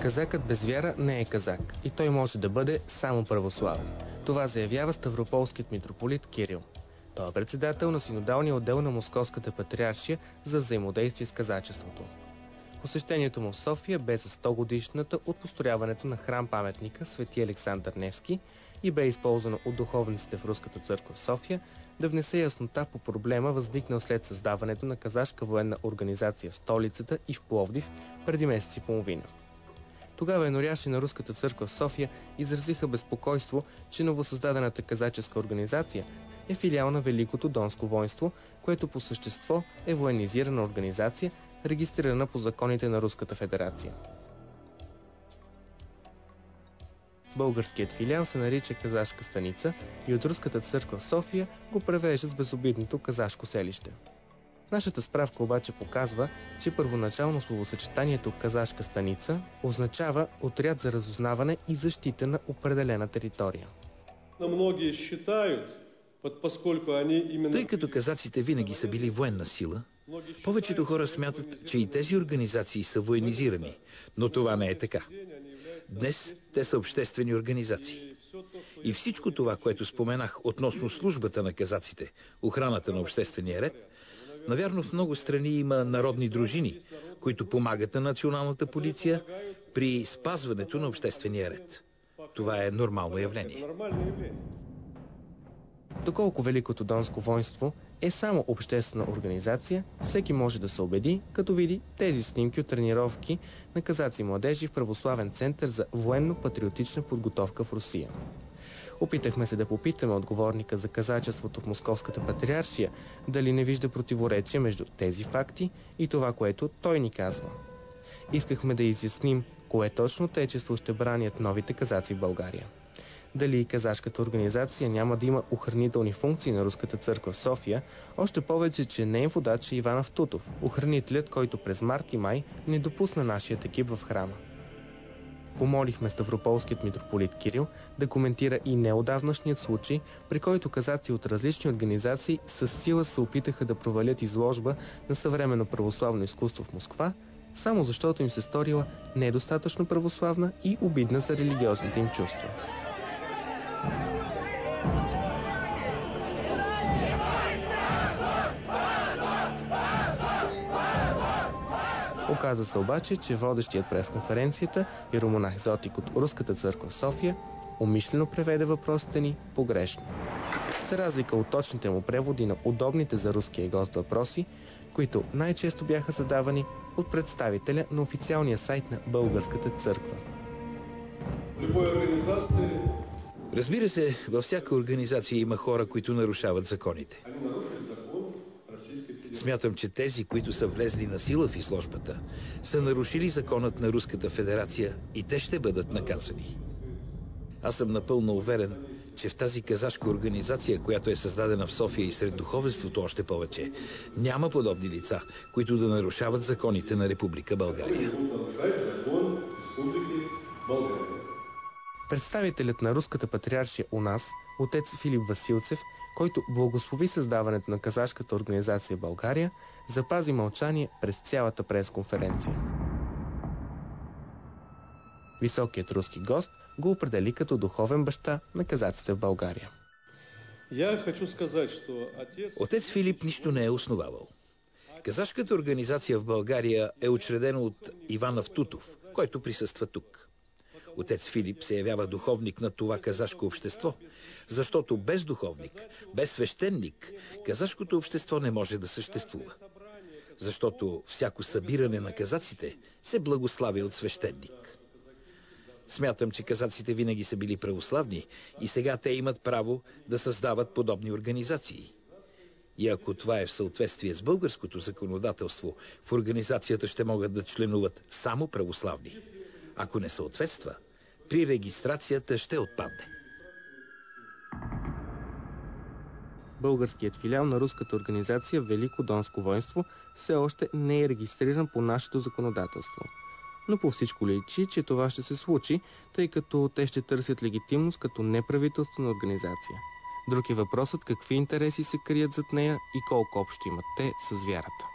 Казакът без вяра не е казак и той може да бъде само православен. Това заявява ставрополският митрополит Кирил. Той е председател на синодалния отдел на Московската патриаршия за взаимодействие с казачеството. Посещението му в София бе за 100 годишната от построяването на храм-паметника Свети Александър Невски и бе използвано от духовниците в Руската църква в София да внесе яснота по проблема, възникнал след създаването на казашка военна организация в столицата и в Пловдив преди месец и половина. Тогава еноряши на Руската църква в София изразиха безпокойство, че новосъздадената казаческа организация е филиал на Великото Донско воинство, което по същество е военизирана организация, регистрирана по законите на Руската федерация. Българският филиал се нарича Казашка станица и от Руската църква в София го превежда с безобидното казашко селище. Нашата справка обаче показва, че първоначално словосъчетанието казашка станица означава отряд за разузнаване и защита на определена територия. Тъй като казаците винаги са били военна сила, повечето хора смятат, че и тези организации са военизирани, но това не е така. Днес те са обществени организации. И всичко това, което споменах относно службата на казаците, охраната на обществения ред, навярно в много страни има народни дружини, които помагат на националната полиция при спазването на обществения ред. Това е нормално явление. Доколко Великото Донско воинство е само обществена организация, всеки може да се убеди, като види тези снимки от тренировки на казаци младежи в православен център за военно-патриотична подготовка в Русия. Опитахме се да попитаме отговорника за казачеството в Московската патриаршия дали не вижда противоречие между тези факти и това, което той ни казва. Искахме да изясним кое точно отечество ще бранят новите казаци в България. Дали и казашката организация няма да има охранителни функции на Руската църква в София, още повече, че неин водач е Иван Автутов, охранителят, който през март и май не допусна нашият екип в храма. Помолихме ставрополският митрополит Кирил да коментира и неотдавнашният случай, при който казаци от различни организации със сила се опитаха да провалят изложба на съвременно православно изкуство в Москва, само защото им се сторила недостатъчно православна и обидна за религиозните им чувства. Оказа се обаче, че водещият пресконференцията иеромонах Зотик от Руската църква в София умишлено преведе въпросите ни погрешно. За разлика от точните му преводи на удобните за руския гост въпроси, които най-често бяха задавани от представителя на официалния сайт на Българската църква. Разбира се, във всяка организация има хора, които нарушават законите. Смятам, че тези, които са влезли на сила в изложбата, са нарушили законът на Руската федерация и те ще бъдат наказани. Аз съм напълно уверен, че в тази казашка организация, която е създадена в София и сред духовенството още повече, няма подобни лица, които да нарушават законите на Република България. Представителят на Руската патриаршия у нас, отец Филип Василцев, който благослови създаването на казашката организация в България, запази мълчание през цялата пресконференция. Високият руски гост го определи като духовен баща на казаците в България. Отец Филип нищо не е основавал. Казашката организация в България е учредена от Иван Автутов, който присъства тук. Отец Филип се явява духовник на това казашко общество, защото без духовник, без свещеник, казашкото общество не може да съществува. Защото всяко събиране на казаците се благославя от свещеник. Смятам, че казаците винаги са били православни и сега те имат право да създават подобни организации. И ако това е в съответствие с българското законодателство, в организацията ще могат да членуват само православни. Ако не съответства, при регистрацията ще отпадне. Българският филиал на руската организация Велико Донско воинство все още не е регистриран по нашето законодателство. Но по всичко личи, че това ще се случи, тъй като те ще търсят легитимност като неправителствена организация. Друг е въпросът какви интереси се крият зад нея и колко общо имат те с вярата.